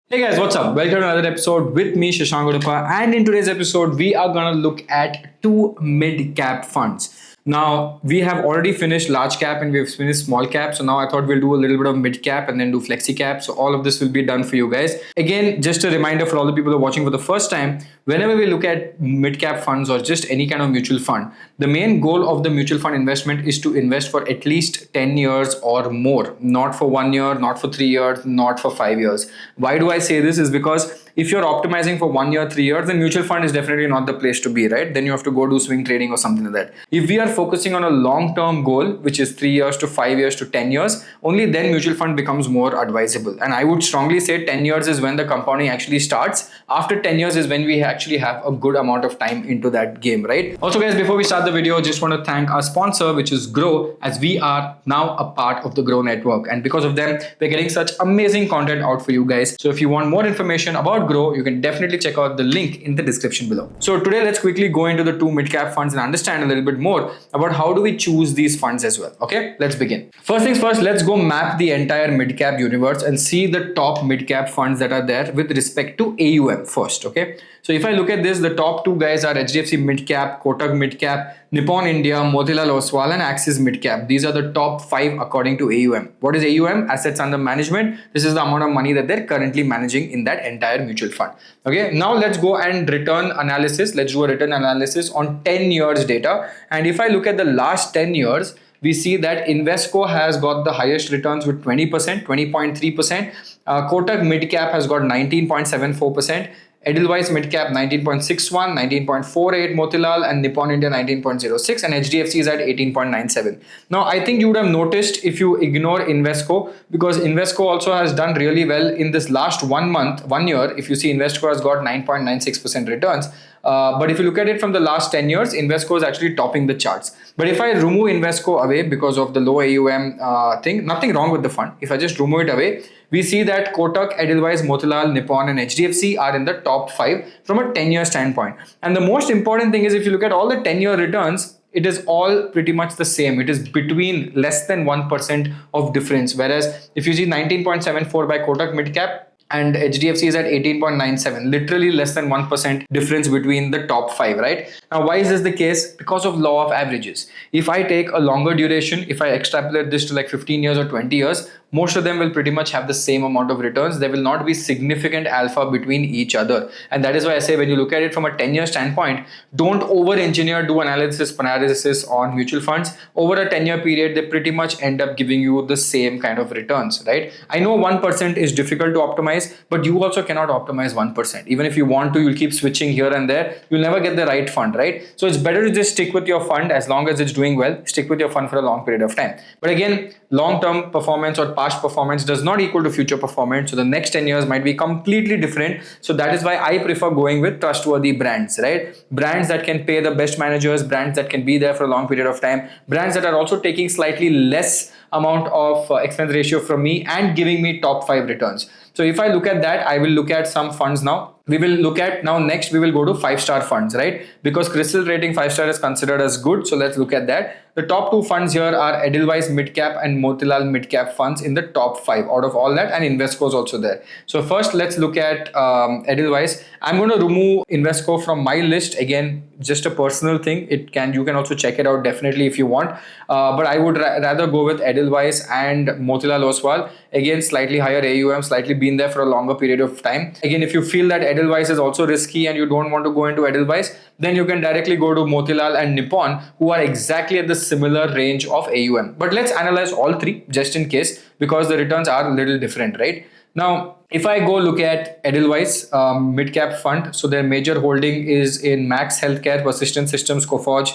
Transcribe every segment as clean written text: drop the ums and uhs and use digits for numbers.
Hey guys, what's up? Welcome to another episode with me, Shashank Udupa. And in today's episode, we are going to look at two mid-cap funds. Now, we have already finished large cap and we've finished small cap. So now I thought we'll do a little bit of mid cap and then do flexi cap. So all of this will be done for you guys. Again, just a reminder for all the people who are watching for the first time, whenever we look at mid cap funds or just any kind of mutual fund, the main goal of the mutual fund investment is to invest for at least 10 years or more, not for 1 year, not for 3 years, not for 5 years. Why do I say this? Is because if you're optimizing for 1 year, 3 years, then mutual fund is definitely not the place to be, right? Then you have to go do swing trading or something like that. If we are focusing on a long-term goal, which is 3 years to 5 years to 10 years, only then mutual fund becomes more advisable. And I would strongly say 10 years is when the compounding actually starts. After 10 years is when we actually have a good amount of time into that game, right? Also guys, before we start the video, just want to thank our sponsor, which is Grow, as we are now a part of the Grow network. And because of them, we're getting such amazing content out for you guys. So if you want more information about Grow, you can definitely check out the link in the description below. So today, let's quickly go into the two mid-cap funds and understand a little bit more about how do we choose these funds as well. Okay, let's begin. First things first, let's go map the entire mid-cap universe and see the top mid-cap funds that are there with respect to AUM first. Okay, so if I look at this, the top two guys are HDFC mid-cap, Kotak mid-cap, Nippon India, Motilal Oswal and Axis mid-cap. These are the top 5 according to AUM. What is AUM? Assets under management. This is the amount of money that they're currently managing in that entire mutual fund. Okay, now let's go and return analysis. Let's do a return analysis on 10 years data. And if I look at the last 10 years, we see that Invesco has got the highest returns with 20%, 20.3%. Kotak mid-cap has got 19.74%. Edelweiss Midcap 19.61, 19.48 Motilal and Nippon India 19.06 and HDFC is at 18.97. Now I think you would have noticed if you ignore Invesco, because Invesco also has done really well in this last 1 year. If you see, Invesco has got 9.96% returns. But if you look at it from the last 10 years, Invesco is actually topping the charts. But if I remove Invesco away because of the low AUM thing, nothing wrong with the fund. If I just remove it away, we see that Kotak, Edelweiss, Motilal, Nippon and HDFC are in the top 5 from a 10-year standpoint. And the most important thing is, if you look at all the 10-year returns, it is all pretty much the same. It is between less than 1% of difference. Whereas if you see 19.74 by Kotak Midcap, and HDFC is at 18.97, literally less than 1% difference between the top 5, right? Now, why is this the case? Because of law of averages. If I take a longer duration, if I extrapolate this to like 15 years or 20 years, most of them will pretty much have the same amount of returns. There will not be significant alpha between each other. And that is why I say, when you look at it from a 10-year standpoint, don't over-engineer, do analysis on mutual funds. Over a 10-year period, they pretty much end up giving you the same kind of returns, right? I know 1% is difficult to optimize, but you also cannot optimize 1%. Even if you want to, you'll keep switching here and there. You'll never get the right fund, right? So it's better to just stick with your fund as long as it's doing well. Stick with your fund for a long period of time. But again, long-term performance or past performance does not equal to future performance. So the next 10 years might be completely different. So that is why I prefer going with trustworthy brands, right? Brands that can pay the best managers, brands that can be there for a long period of time, brands that are also taking slightly less amount of expense ratio from me and giving me top 5 returns. So if I look at that, I will look at some funds now. We will look at now next, we will go to 5-star funds, right? Because Crystal rating 5-star is considered as good. So let's look at that. The top 2 funds here are Edelweiss Midcap and Motilal Midcap funds in the top 5 out of all that, and Invesco is also there. So first, let's look at Edelweiss. I'm going to remove Invesco from my list. Again, just a personal thing. You can also check it out definitely if you want. But I would rather go with Edelweiss and Motilal Oswal. Again, slightly higher AUM, slightly been there for a longer period of time. Again, if you feel that Edelweiss is also risky and you don't want to go into Edelweiss, then you can directly go to Motilal and Nippon, who are exactly at the similar range of AUM. But let's analyze all 3 just in case, because the returns are a little different, right? Now, if I go look at Edelweiss mid-cap fund, so their major holding is in Max Healthcare, Persistent Systems, Coforge,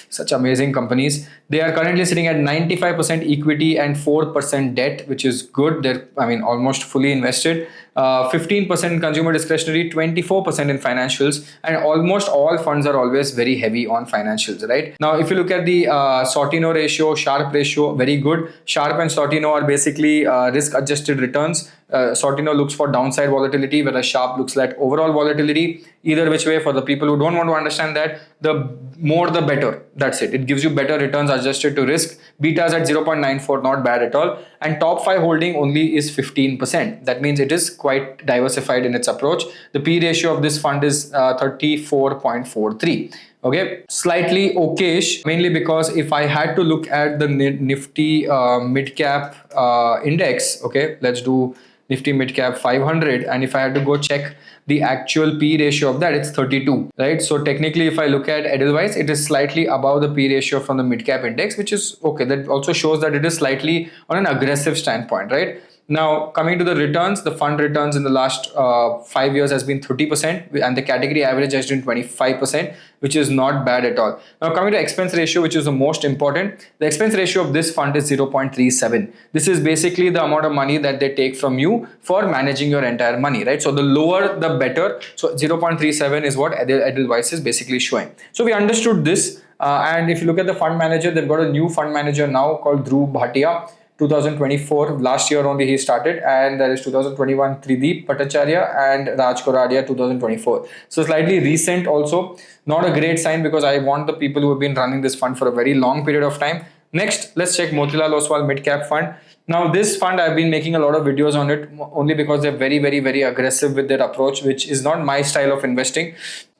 such amazing companies. They are currently sitting at 95% equity and 4% debt, which is good. They're, almost fully invested. 15% in consumer discretionary, 24% in financials, and almost all funds are always very heavy on financials, right? Now, if you look at the Sortino ratio, Sharpe ratio, very good. Sharpe and Sortino are basically risk-adjusted returns. Sortino looks for downside volatility, whereas Sharp looks at overall volatility. Either which way, for the people who don't want to understand that, the more the better. That's it. It gives you better returns adjusted to risk. Betas at 0.94, not bad at all. And top 5 holding only is 15%. That means it is quite diversified in its approach. The P ratio of this fund is 34.43. Okay, slightly okayish, mainly because if I had to look at the Nifty mid cap index, okay, let's do Nifty mid cap 500, and if I had to go check the actual P ratio of that, it's 32, right? So technically, if I look at Edelweiss, it is slightly above the P ratio from the mid cap index, which is okay. That also shows that it is slightly on an aggressive standpoint, right? Now, coming to the returns, the fund returns in the last 5 years has been 30%, and the category average has been 25%, which is not bad at all. Now, coming to expense ratio, which is the most important, the expense ratio of this fund is 0.37. This is basically the amount of money that they take from you for managing your entire money, right? So the lower, the better. So 0.37 is what Edelweiss is basically showing. So we understood this. And if you look at the fund manager, they've got a new fund manager now called Dhruv Bhatia. 2024, last year only he started, and that is 2021 Trideep Bhattacharya and Raj Koradia 2024. So slightly recent also, not a great sign because I want the people who have been running this fund for a very long period of time. Next, let's check Motilal Oswal Mid Cap Fund. Now this fund, I've been making a lot of videos on it only because they're very, very, very aggressive with their approach, which is not my style of investing,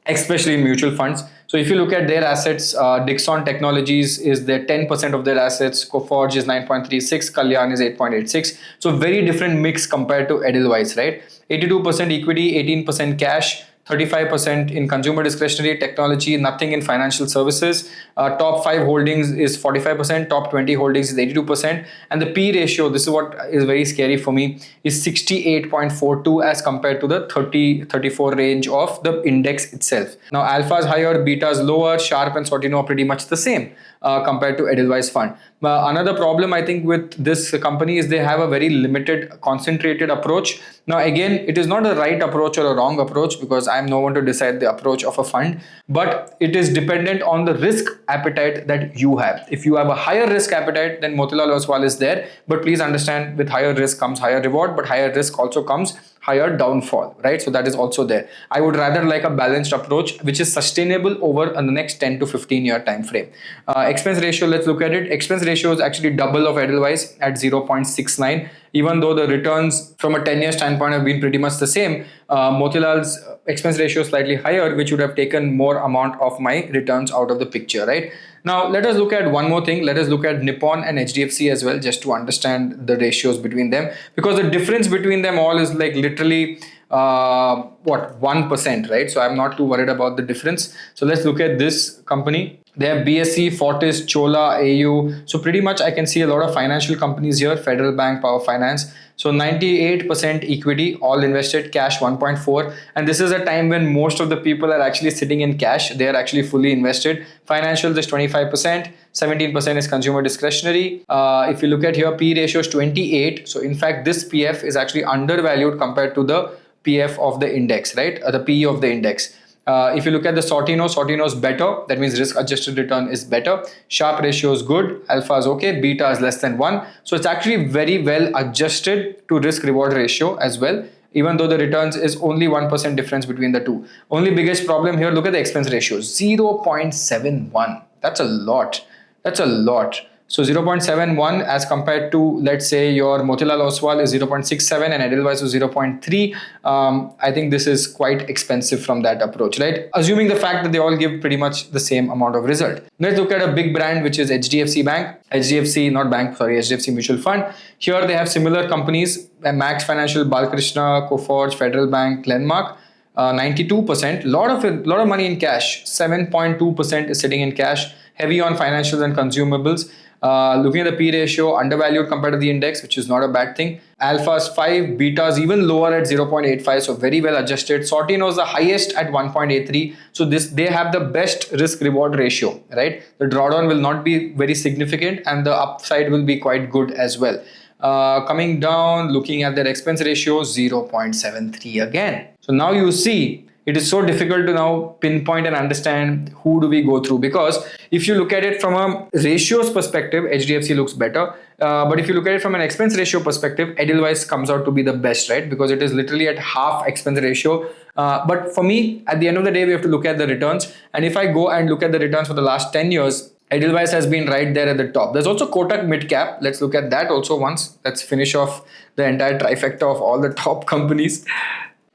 especially in mutual funds. So if you look at their assets, Dixon Technologies is their 10% of their assets, Coforge is 9.36, Kalyan is 8.86. So very different mix compared to Edelweiss, right? 82% equity, 18% cash, 35% in consumer discretionary, technology, nothing in financial services. Top 5 holdings is 45%, top 20 holdings is 82%. And the P ratio, this is what is very scary for me, is 68.42 as compared to the 34 range of the index itself. Now alpha is higher, beta is lower, Sharp and Sortino are pretty much the same compared to Edelweiss fund. Another problem I think with this company is they have a very limited concentrated approach. Now again, it is not a right approach or a wrong approach because I'm no one to decide the approach of a fund, but it is dependent on the risk appetite that you have. If you have a higher risk appetite, then Motilal Oswal is there, but please understand with higher risk comes higher reward, but higher risk also comes higher downfall, right? So that is also there. I would rather like a balanced approach which is sustainable over the next 10 to 15 year time frame. Expense ratio, let's look at it. Expense ratio is actually double of Edelweiss at 0.69. Even though the returns from a 10-year standpoint have been pretty much the same, Motilal's expense ratio is slightly higher, which would have taken more amount of my returns out of the picture, right? Now, let us look at one more thing. Let us look at Nippon and HDFC as well, just to understand the ratios between them, because the difference between them all is like literally 1%, right? So I'm not too worried about the difference. So let's look at this company. They have BSE, Fortis, Chola, AU. So pretty much I can see a lot of financial companies here, Federal Bank, Power Finance. So 98% equity, all invested, cash 1.4. And this is a time when most of the people are actually sitting in cash. They are actually fully invested. Financials is 25%, 17% is consumer discretionary. If you look at here, P ratio is 28. So in fact, this PF is actually undervalued compared to the PF of the index, right? The PE of the index. If you look at the Sortino is better. That means risk adjusted return is better. Sharp ratio is good. Alpha is okay. Beta is less than 1. So it's actually very well adjusted to risk reward ratio as well, even though the returns is only 1% difference between the two. Only biggest problem here, look at the expense ratios, 0.71. That's a lot. That's a lot. So 0.71 as compared to, let's say, your Motilal Oswal is 0.67 and Edelweiss is 0.3. I think this is quite expensive from that approach, right? Assuming the fact that they all give pretty much the same amount of result. Let's look at a big brand, which is HDFC Bank. HDFC Mutual Fund. Here they have similar companies, Max Financial, Balkrishna, Coforge, Federal Bank, Glenmark. 92%, lot of money in cash. 7.2% is sitting in cash, heavy on financials and consumables. Looking at the P ratio, undervalued compared to the index, which is not a bad thing. Alpha is 5, beta is even lower at 0.85, so very well adjusted. Sortino is the highest at 1.83, so they have the best risk reward ratio, right? The drawdown will not be very significant and the upside will be quite good as well. Coming down, looking at their expense ratio, 0.73 again. So now you see It is so difficult to now pinpoint and understand who do we go through, because if you look at it from a ratios perspective, HDFC looks better. But if you look at it from an expense ratio perspective, Edelweiss comes out to be the best, right? Because it is literally at half expense ratio. But for me, at the end of the day, we have to look at the returns. And if I go and look at the returns for the last 10 years, Edelweiss has been right there at the top. There's also Kotak mid cap. Let's look at that also once. Let's finish off the entire trifecta of all the top companies.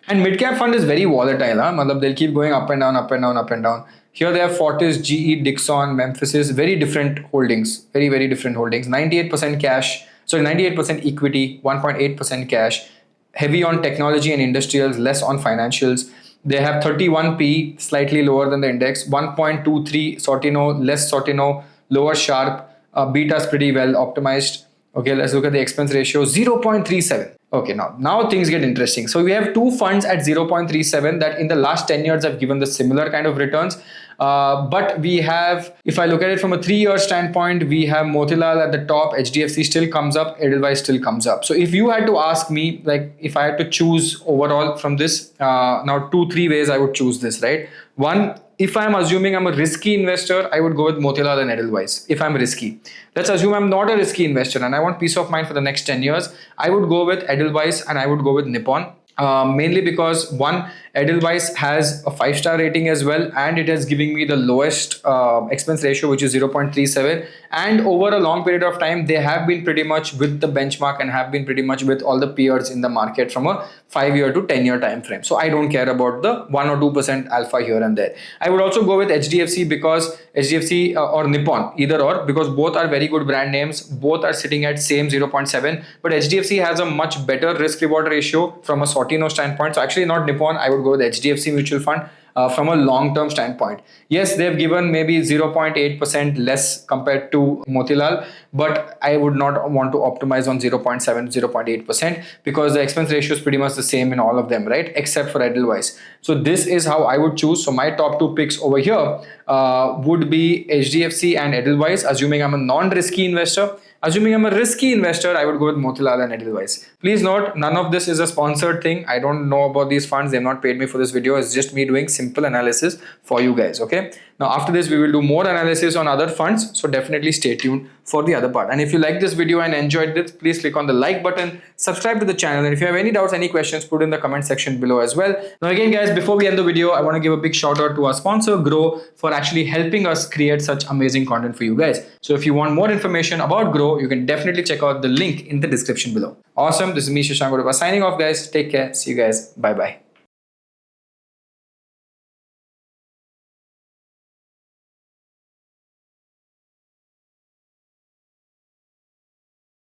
And mid-cap fund is very volatile. They'll keep going up and down, up and down, up and down. Here they have Fortis, GE, Dixon, Memphis, very different holdings. Very, very different holdings. 98% cash, 98% equity, 1.8% cash. Heavy on technology and industrials, less on financials. They have 31p, slightly lower than the index. 1.23 Sortino, less Sortino, lower Sharp. Beta's pretty well optimized. Okay, let's look at the expense ratio, 0.37. Okay, now things get interesting. So we have two funds at 0.37 that in the last 10 years have given the similar kind of returns. But we have, if I look at it from a 3-year standpoint, we have Motilal at the top, HDFC still comes up, Edelweiss still comes up. So if you had to ask me, like if I had to choose overall from this, now 2-3 ways I would choose this, right? One, if I'm assuming I'm a risky investor, I would go with Motilal and Edelweiss. If I'm risky, let's assume I'm not a risky investor and I want peace of mind for the next 10 years, I would go with Edelweiss and I would go with Nippon. Mainly because one, Edelweiss has a 5-star rating as well, and it is giving me the lowest expense ratio, which is 0.37. And over a long period of time, they have been pretty much with the benchmark and have been pretty much with all the peers in the market from a 5-year to 10-year time frame. So I don't care about the 1 or 2% alpha here and there. I would also go with HDFC because HDFC or Nippon, either or, because both are very good brand names. Both are sitting at same 0.7, but HDFC has a much better risk reward ratio from a Sortino standpoint. So actually not Nippon, I would go with HDFC mutual fund. From a long-term standpoint, yes, they've given maybe 0.8% less compared to Motilal, but I would not want to optimize on 0.7, 0.8% because the expense ratio is pretty much the same in all of them, right? Except for Edelweiss. So this is how I would choose. So my top 2 picks over here would be HDFC and Edelweiss, assuming I'm a non-risky investor. Assuming I'm a risky investor, I would go with Motilal and Edelweiss. Please note, none of this is a sponsored thing. I don't know about these funds. They've not paid me for this video. It's just me doing simple analysis for you guys, okay? Now, after this, we will do more analysis on other funds. So definitely stay tuned for the other part. And if you like this video and enjoyed this, please click on the like button, subscribe to the channel. And if you have any doubts, any questions, put in the comment section below as well. Now, again, guys, before we end the video, I want to give a big shout out to our sponsor, Grow, for actually helping us create such amazing content for you guys. So if you want more information about Grow, you can definitely check out the link in the description below. Awesome. This is me, Shashank Udupa, signing off, guys. Take care. See you guys. Bye-bye.